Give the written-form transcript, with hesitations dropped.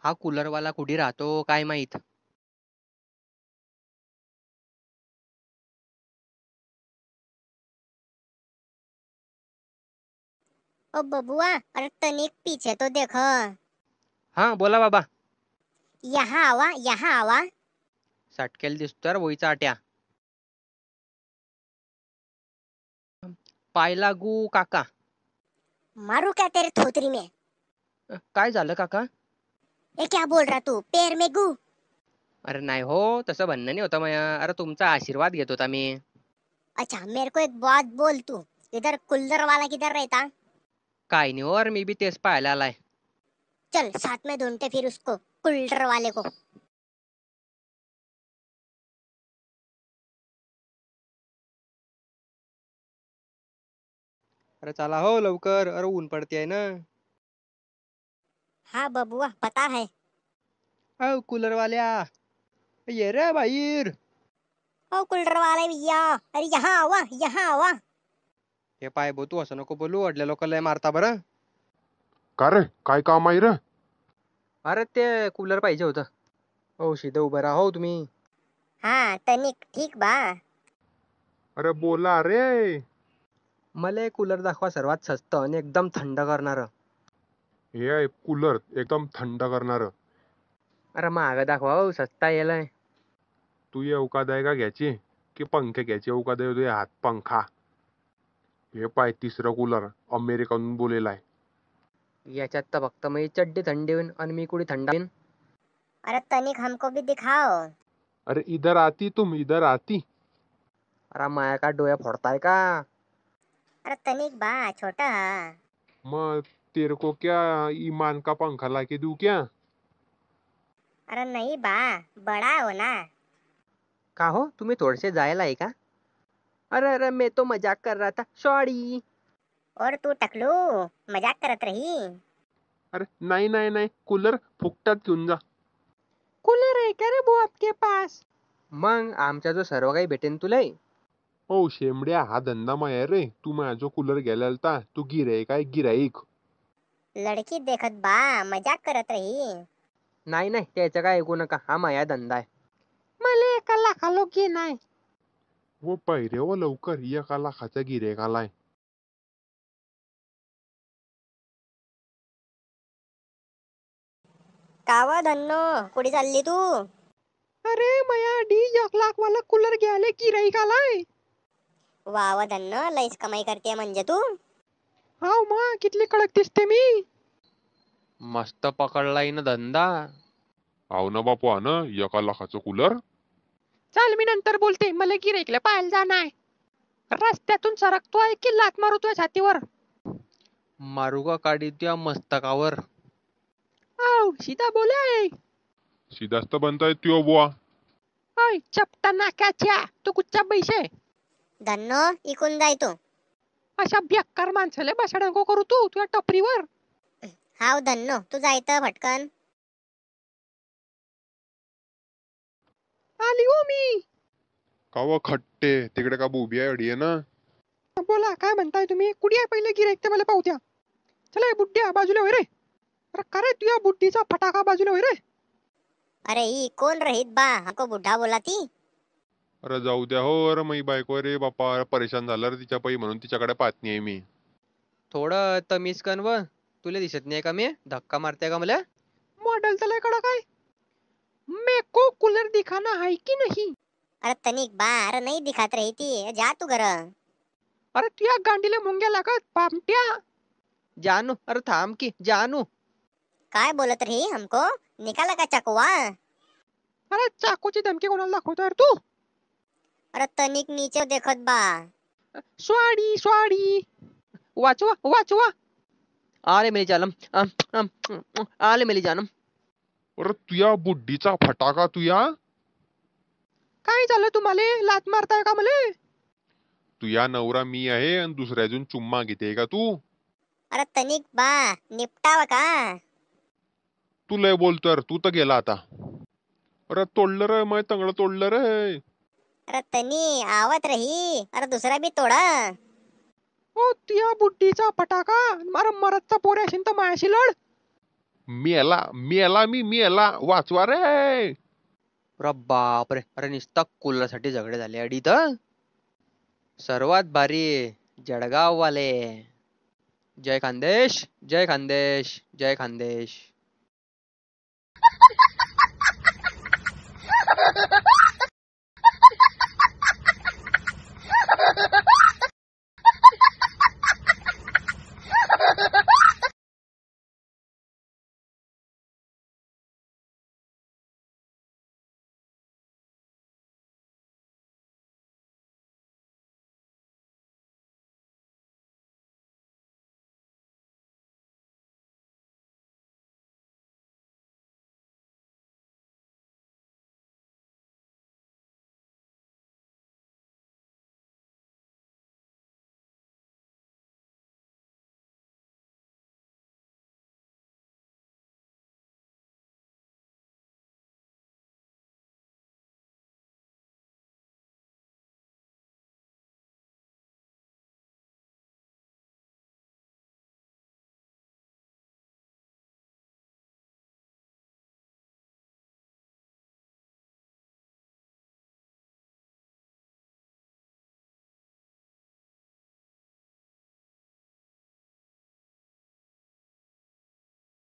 हा कूलरवाला कुठे राहतो काय माहित. ओ बबुआ, अरे तनिक पीछे तो देखो। हा बोला बाबा. यहाँ आवा, यहाँ आवा। सटकेल दिसतोय वोईचा आट्या. पाय लागू काका. मारू क्या तेरे थोतरी में? काय झालं काका? ये क्या बोल रहा तू, पैर में गू? अरे नाही हो, तसं म्हणणं नाही होतं मया. अरे तुमचा आशीर्वाद घेत होता मी. अच्छा, मेरे को एक बात बोल तू, इधर कुल्लर वाला किधर रहता? काय नाही और मी बी तेच पाहायला आलाय. चल साथ में ढूंढते फिर उसको, कुल्लर वाले को. अरे चला हो लवकर, अरे ऊन पडते ना. हाँ बबुआ, पता है. अ कूलर वाल्या, ये रे बाहेर. ओ कुल्लर वाले भैया, अरे यहाँ आवा, यहाँ आवा. हे पाय बो, तू असं नको बोलू, वडल्या लोकांना लय मारता बरं. का रे, काय काम आहे रे? अरे ते कूलर पाहिजे होतं. हो शिदे उभं राहा हो तुम्ही. हाँ तनिक ठीक बा. अरे बोला रे. मला एक कूलर दाखवा सर्वात स्वस्त आणि एकदम थंड करणार. हे आहे कूलर एकदम थंड करणार. अरे महाग दाखवा हो, सस्ता येलाय. तू ये अवकाद का घ्यायची की पंखे घ्यायचे? अवकाद आहे तुझे हात पंखा. हे पाय तिसरं कूलर अमेरिकन बोलेला आहे. याच्यात तर फक्त मी चड्डी थंडी होईन आणि मी कुठे थंड होईन. अरे तनिक हमको भी दिखाओ. अरे इधर आती, तुम इधर आती. अरे माया का डोया फोडताय का? अरे तनिक बा, छोटा. मग तेरे को क्या ईमान का पंखा लाके दूं क्या? अरे नहीं बा, बड़ा हो ना. का हो तुम्ही थोडेसे जायला आहे का? अरे अरे मैं तो मजाक कर रहा था, सॉरी. और तू टकलू, मजाक करत रही. अरे नाही नाही नाही, कूलर फुकटात घेऊन जा. कूलर आहे का रे भाऊ आपके पास? मग आमच्या जो सर्व काही भेटेन तुला. हो शेमड्या, हा धंदा माया रे. तू माझा जो कूलर घ्यायला आलता, तू गिराईक आहे गिराईक. लड़की देखत बा, मजाक करत रही. नाही नाही, त्याचं काय ऐकू नका, हा माया धंदा आहे. मला एका लाखालो की नाही. वो पहिरे हो लवकर, 1 लाखाचा गिराईक आलाय. कावा धन्नो, कुठे चालली तू? अरे माया डी 1 लाख वाला कूलर घ्यायला गिराईक आलाय. वाव धन्नो, लईच कमाई करते म्हणजे तू. हाव मग कितली कडक दिसते मी. मस्त पकडलाय ना धंदा. हाव ना बापू, हा ना 1 लाखाचं कूलर. चाल मी नंतर बोलते, मला गिराईकला पाहायला जाणार. रस्त्यातून सरकतोय की लात मारू तुझ्या छातीवर? मारू का काढी तुझ्या मस्तकावर? आव सीधा बोलाय. सीधाच तर बनताय त्यो बुवा. ओय चपटा नाकाच्या, तू कुठच्या पैसे? धन्नो, इकून जाय तू. अशा बेकार माणसाला बसाडा नको करू तू तुझ्या टपरीवर. हाव धन्नो, तू जायत फटकन. आली हो मी. का व खट्टे, तिकडे का बुबी आहे अडी आहे ना? बोला काय म्हणताय तुम्ही? कुठे आहे पहिले गिराईक ते मला पाहू द्या. चला हे बुड्ड्या बाजूला होय रे. अरे का रे तुझ्या बुड्डीचा फटाका बाजूला होय रे. अरे ही कोण रहीत बा, हमको बुढ़ा बोला ती. अरे जाऊ द्या हो. अरे मी बायको रे बापा, परेशान झालं रे तिच्या पायी, म्हणून तिच्याकडे पाहत नाही मी. थोडं तमीज कन व. तुला दिसत नाही का मी धक्का मारते का मला? मॉडेल तर लय कडक आहे. मेको कूलर दिखाना है की नहीं? अरे तनिक बा, अरे नहीं दिखात रही थी, जा तू घर. अरे तुझ्या गांडीला मुंग्या लागत पामट्या. जानू अरे थांब की जानू. काय बोलत रही हमको? निकाला का चकवा? अरे चाकूची धमकी कोणाला दाखवतो यार तू? अरे तनिक नीचे देखत बा. स्वाडी स्वाडी. वाचवा वाचवा. आले मेरी जानम. आले मेरी जानम. अरे तुया बुड्डीचा फटाका तुया. काय झालं तुम्हाला? लात मारताय का मला? तुया नवरा मी आहे आणि दुसऱ्याजून चुम्मा घेते का तू? अरे तनिक बा, निपटावा का? तू लय बोलतो रे, तू तर गेला आता. अरे तोडलं रे, मग तंगड तोडलं रे. अरे तनी आवत रही, अरे दुसरा भी तोडा. ओ तुझ्या बुड्डीचा फटाका. मारा मरदचा पोऱ्याशीन तर मायाशी लढ. मेला वाचवा रे. अरे बापरे, अरे नुसता कूलरसाठी झगडे झाले अडी तर. सर्वात भारी जळगाव वाले. जय खानदेश, जय खानदेश, जय खानदेश.